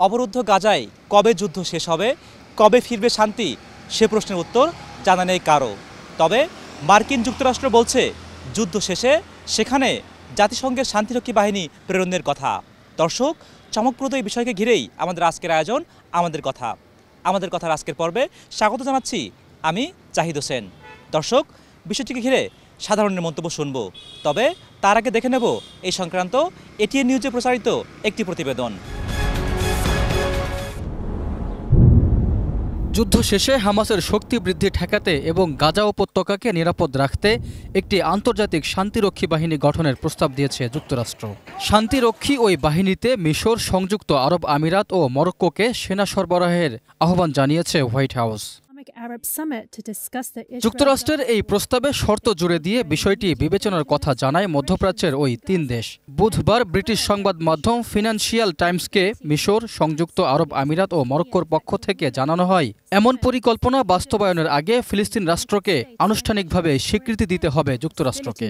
অবরুদ্ধ গাজায় কবে যুদ্ধ শেষ হবে, কবে ফিরবে শান্তি, সে প্রশ্নের উত্তর জানা নেই কারো। তবে মার্কিন যুক্তরাষ্ট্র বলছে যুদ্ধ শেষে সেখানে জাতিসংঘের শান্তিরক্ষী বাহিনী প্রেরণের কথা। দর্শক, চমকপ্রদ এই বিষয়কে ঘিরেই আমাদের আজকের আয়োজন আমাদের কথা। আমাদের কথার আজকের পর্বে স্বাগত জানাচ্ছি আমি জাহিদ হোসেন। দর্শক, বিষয়টিকে ঘিরে সাধারণের মন্তব্য শুনব, তবে তার আগে দেখে নেব এই সংক্রান্ত এটিএন নিউজে প্রচারিত একটি প্রতিবেদন। যুদ্ধ শেষে হামাসের শক্তি বৃদ্ধি ঠেকাতে এবং গাজা উপত্যকাকে নিরাপদ রাখতে একটি আন্তর্জাতিক শান্তিরক্ষী বাহিনী গঠনের প্রস্তাব দিয়েছে যুক্তরাষ্ট্র। শান্তিরক্ষী ওই বাহিনীতে মিশর, সংযুক্ত আরব আমিরাত ও মরক্কোকে সেনা সরবরাহের আহ্বান জানিয়েছে হোয়াইট হাউস। যুক্তরাষ্ট্রের এই প্রস্তাবে শর্ত জুড়ে দিয়ে বিষয়টি বিবেচনার কথা জানায় মধ্যপ্রাচ্যের ওই ৩ দেশ। বুধবার ব্রিটিশ সংবাদ মাধ্যম ফিনান্সিয়াল টাইমসকে মিশর, সংযুক্ত আরব আমিরাত ও মরক্কোর পক্ষ থেকে জানানো হয়, এমন পরিকল্পনা বাস্তবায়নের আগে ফিলিস্তিন রাষ্ট্রকে আনুষ্ঠানিকভাবে স্বীকৃতি দিতে হবে যুক্তরাষ্ট্রকে।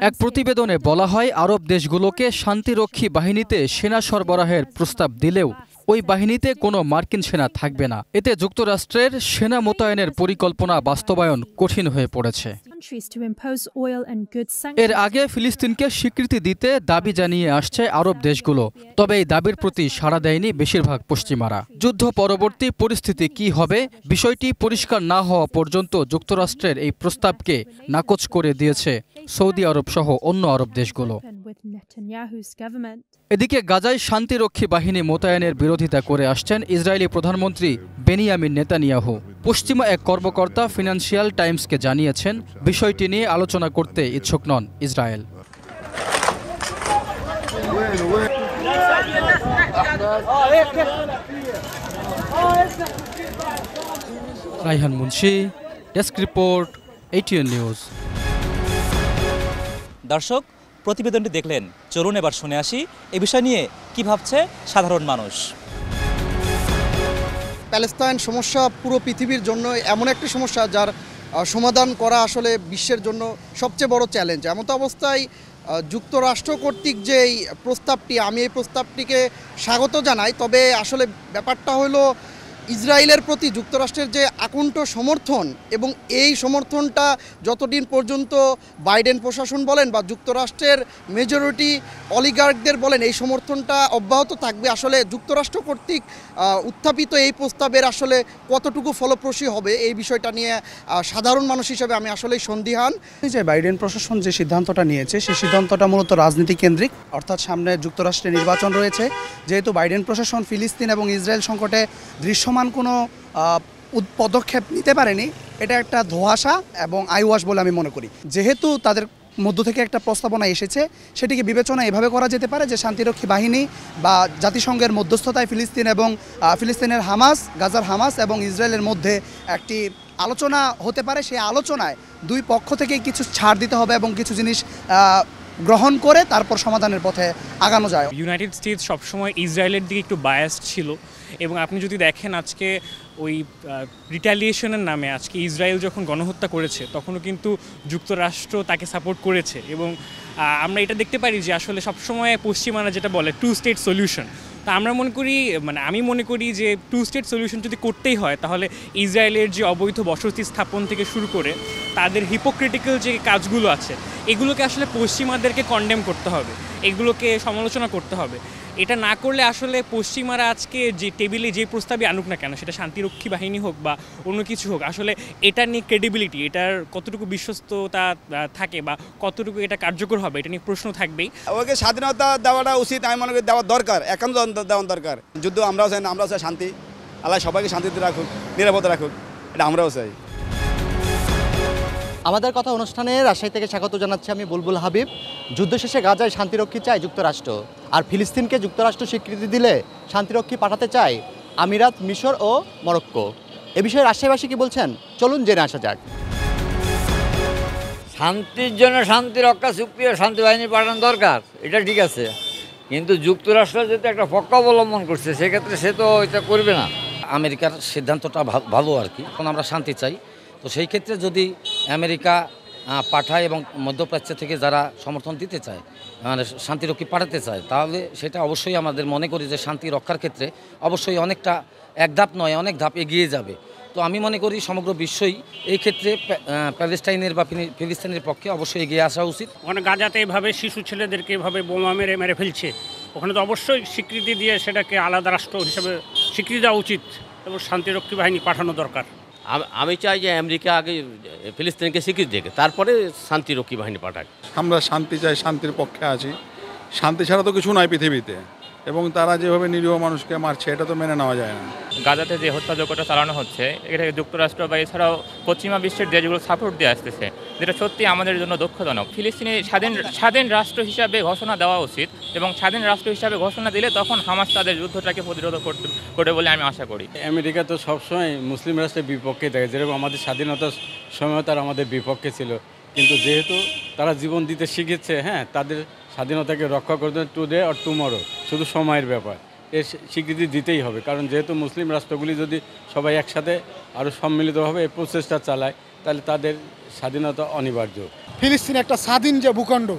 এক প্রতিবেদনে বলা হয়, আরব দেশগুলোকে শান্তিরক্ষী বাহিনীতে সেনা সরবরাহের প্রস্তাব দিলেও ওই বাহিনীতে কোনো মার্কিন সেনা থাকবে না। এতে যুক্তরাষ্ট্রের সেনা মোতায়েনের পরিকল্পনা বাস্তবায়ন কঠিন হয়ে পড়েছে। এর আগে ফিলিস্তিনকে স্বীকৃতি দিতে দাবি জানিয়ে আসছে আরব দেশগুলো, তবে এই দাবির প্রতি সাড়া দেয়নি বেশিরভাগ পশ্চিমারা। যুদ্ধ পরবর্তী পরিস্থিতি কি হবে বিষয়টি পরিষ্কার না হওয়া পর্যন্ত যুক্তরাষ্ট্রের এই প্রস্তাবকে নাকচ করে দিয়েছে সৌদি আরব সহ অন্য আরব দেশগুলো। এদিকে গাজায় শান্তিরক্ষী বাহিনী মোতায়েনের বিরোধিতা করে আসছেন ইসরায়েলি প্রধানমন্ত্রী বেনিয়ামিন নেতানিয়াহু। পশ্চিমা এক কর্মকর্তা ফিনান্সিয়াল টাইমসকে জানিয়েছেন, বিষয়টি নিয়ে আলোচনা করতে ইচ্ছুক নন Israel. Raihan Munshi, desk report, ATN news. দর্শক, প্রতিবেদনটি দেখলেন, চলুন এবার শুনে আসি এ বিষয় নিয়ে কি ভাবছে সাধারণ মানুষ। প্যালেস্তাইন সমস্যা পুরো পৃথিবীর জন্য এমন একটি সমস্যা যার সমাধান করা আসলে বিশ্বের জন্য সবচেয়ে বড় চ্যালেঞ্জ। এমত অবস্থায় যুক্তরাষ্ট্র কর্তৃক যে এই প্রস্তাবটি, আমি এই প্রস্তাবটিকে স্বাগত জানাই। তবে আসলে ব্যাপারটা হলো ইসরায়েলের প্রতি যুক্তরাষ্ট্রের যে আকণ্ঠ সমর্থন, এবং এই সমর্থনটা যতদিন পর্যন্ত বাইডেন প্রশাসন বলেন বা যুক্তরাষ্ট্রের মেজরিটি অলিগার্কদের বলেন, এই সমর্থনটা অব্যাহত থাকবে। আসলে যুক্তরাষ্ট্র কর্তৃক উত্থাপিত এই প্রস্তাবের আসলে কতটুকু ফলপ্রসূ হবে এই বিষয়টা নিয়ে সাধারণ মানুষ হিসেবে আমি আসলেই সন্দিহান। যে বাইডেন প্রশাসন যে সিদ্ধান্তটা নিয়েছে সেই সিদ্ধান্তটা মূলত রাজনীতি কেন্দ্রিক, অর্থাৎ সামনে যুক্তরাষ্ট্রে নির্বাচন রয়েছে। যেহেতু বাইডেন প্রশাসন ফিলিস্তিন এবং ইসরায়েল সংকটে দৃশ্যমান কোনো পদক্ষেপ নিতে পারেনি, এটা একটা ধোঁয়াশা এবং আইওয়াশ বলে আমি মনে করি। যেহেতু তাদের মধ্য থেকে একটা প্রস্তাবনা এসেছে, সেটিকে বিবেচনা এভাবে করা যেতে পারে যে শান্তিরক্ষী বাহিনী বা জাতিসংঘের মধ্যস্থতায় ফিলিস্তিন এবং ফিলিস্তিনের হামাস, গাজার হামাস এবং ইসরায়েলের মধ্যে একটি আলোচনা হতে পারে। সেই আলোচনায় দুই পক্ষ থেকেই কিছু ছাড় দিতে হবে এবং কিছু জিনিস গ্রহণ করে তারপর সমাধানের পথে আগানো যায়। ইউনাইটেড স্টেটস সবসময় ইসরায়েলের দিকে একটু বায়াসড ছিল, এবং আপনি যদি দেখেন আজকে ওই রিটালিয়েশনের নামে আজকে ইসরায়েল যখন গণহত্যা করেছে তখনও কিন্তু যুক্তরাষ্ট্র তাকে সাপোর্ট করেছে। এবং আমরা এটা দেখতে পারি যে আসলে সবসময় পশ্চিমারা যেটা বলে টু স্টেট সলিউশন, তা আমরা মনে করি, আমি মনে করি যে টু স্টেট সলিউশন যদি করতেই হয় তাহলে ইসরায়েলের যে অবৈধ বসতি স্থাপন থেকে শুরু করে তাদের হিপোক্রিটিক্যাল যে কাজগুলো আছে এগুলোকে আসলে পশ্চিমাদেরকে কন্ডেম করতে হবে, এগুলোকে সমালোচনা করতে হবে। এটা না করলে আসলে পশ্চিমারা আজকে যে টেবিলে যে প্রস্তাবই আনুক না কেন, সেটা শান্তিরক্ষী বাহিনী হোক বা অন্য কিছু হোক, আসলে এটা নিয়ে ক্রেডিবিলিটি, এটার কতটুকু বিশ্বস্ততা থাকে বা কতটুকু এটা কার্যকর হবে, এটা নিয়ে প্রশ্ন থাকবেই। ওকে স্বাধীনতা দেওয়াটা উচিত, আমি মনে করি দেওয়া দরকার, একান্ত দেওয়া দরকার। যুদ্ধ আমরাও চাই না, আমরাও চাই শান্তি, আল্লাহ সবাইকে শান্তিতে রাখুক, নিরাপদে রাখুক, এটা আমরাও চাই। আমাদের কথা অনুষ্ঠানে রাজশাহী থেকে স্বাগত জানাচ্ছি আমি বুলবুল হাবিব। যুদ্ধ শেষে গাজায় শান্তিরক্ষী চায় যুক্তরাষ্ট্র, আর ফিলিস্তিনকে যুক্তরাষ্ট্র স্বীকৃতি দিলে শান্তিরক্ষী পাঠাতে চায় আমিরাত, মিশর ও মরক্কো। এ বিষয়ে রাজশাহীবাসী কি বলছেন, চলুন জেনে আসা যাক। শান্তির জন্য শান্তিরক্ষা চুক্তি ও শান্তি বাহিনী পাঠানো দরকার, এটা ঠিক আছে, কিন্তু যুক্তরাষ্ট্র যেহেতু একটা পক্ষ অবলম্বন করছে সেক্ষেত্রে সে তো এটা করবে না। আমেরিকার সিদ্ধান্তটা ভালো আর কি, এখন আমরা শান্তি চাই, তো সেই ক্ষেত্রে যদি আমেরিকা পাঠায় এবং মধ্যপ্রাচ্য থেকে যারা সমর্থন দিতে চায়, মানে শান্তিরক্ষী পাঠাতে চায়, তাহলে সেটা অবশ্যই আমাদের মনে করি যে শান্তি রক্ষার ক্ষেত্রে অবশ্যই অনেকটা এক ধাপ নয় অনেক ধাপ এগিয়ে যাবে। তো আমি মনে করি সমগ্র বিশ্বই এই ক্ষেত্রে প্যালেস্টাইনের বা ফিলিস্তিনের পক্ষে অবশ্যই এগিয়ে আসা উচিত। ওখানে গাজাতে এভাবে শিশু ছেলেদেরকে এভাবে বোমা মেরে মেরে ফেলছে, ওখানে তো অবশ্যই স্বীকৃতি দিয়ে সেটাকে আলাদা রাষ্ট্র হিসেবে স্বীকৃতি দেওয়া উচিত এবং শান্তিরক্ষী বাহিনী পাঠানো দরকার। আমি চাই যে আমেরিকা আগে ফিলিস্তিনকে স্বীকৃতি দেবে, তারপরে শান্তিরক্ষী বাহিনী পাঠাক। আমরা শান্তি চাই, শান্তির পক্ষে আছি। শান্তি ছাড়া তো কিছু নয় পৃথিবীতে, এবং তারা যেভাবে নিরীহ মানুষকে মারছে এটা তো মেনে নেওয়া যায় না। গাজাতে যে হত্যাযজ্ঞটা চালানো হচ্ছে এটাকে যুক্তরাষ্ট্র বা এছাড়াও পশ্চিমা বিশ্বের দেশগুলো সাপোর্ট দিয়ে আসতেছে, যেটা সত্যি আমাদের জন্য দুঃখজনক। ফিলিস্তিনি স্বাধীন রাষ্ট্র হিসাবে ঘোষণা দেওয়া উচিত, এবং স্বাধীন রাষ্ট্র হিসাবে ঘোষণা দিলে তখন হামাস তাদের যুদ্ধটাকে প্রতিরোধ করবে বলে আমি আশা করি। আমেরিকা তো সবসময় মুসলিম রাষ্ট্রের বিপক্ষে থাকে, যেরকম আমাদের স্বাধীনতার সময় তারা আমাদের বিপক্ষে ছিল, কিন্তু যেহেতু তারা জীবন দিতে শিখেছে, হ্যাঁ, তাদের স্বাধীনতাকে রক্ষা করতে টুডে আর টুমরো, শুধু সময়ের ব্যাপার, এর স্বীকৃতি দিতেই হবে। কারণ যেহেতু মুসলিম রাষ্ট্রগুলি যদি সবাই একসাথে আরও সম্মিলিতভাবে এই প্রচেষ্টা চালায়, তাহলে তাদের স্বাধীনতা অনিবার্য। ফিলিস্তিন একটা স্বাধীন যে ভূখণ্ড,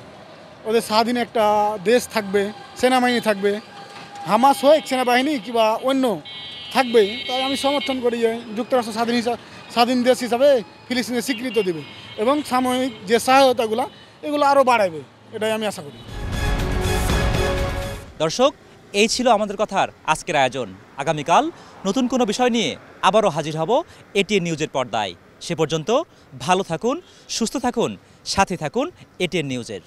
ওদের স্বাধীন একটা দেশ থাকবে, সেনাবাহিনী থাকবে, হামাস হোক সেনাবাহিনী কিংবা অন্য থাকবে, তাই আমি সমর্থন করি যে যুক্তরাষ্ট্র স্বাধীন দেশ হিসাবে ফিলিস্তিনের স্বীকৃতি দেবে এবং সাময়িক যে সহায়তাগুলো এগুলো আরও বাড়াবে, এটাই আমি আশা করি। দর্শক, এই ছিল আমাদের কথার আজকের আয়োজন। আগামীকাল নতুন কোনো বিষয় নিয়ে আবারও হাজির হব এটিএন নিউজের পর্দায়। সে পর্যন্ত ভালো থাকুন, সুস্থ থাকুন, সাথে থাকুন এটিএন নিউজের।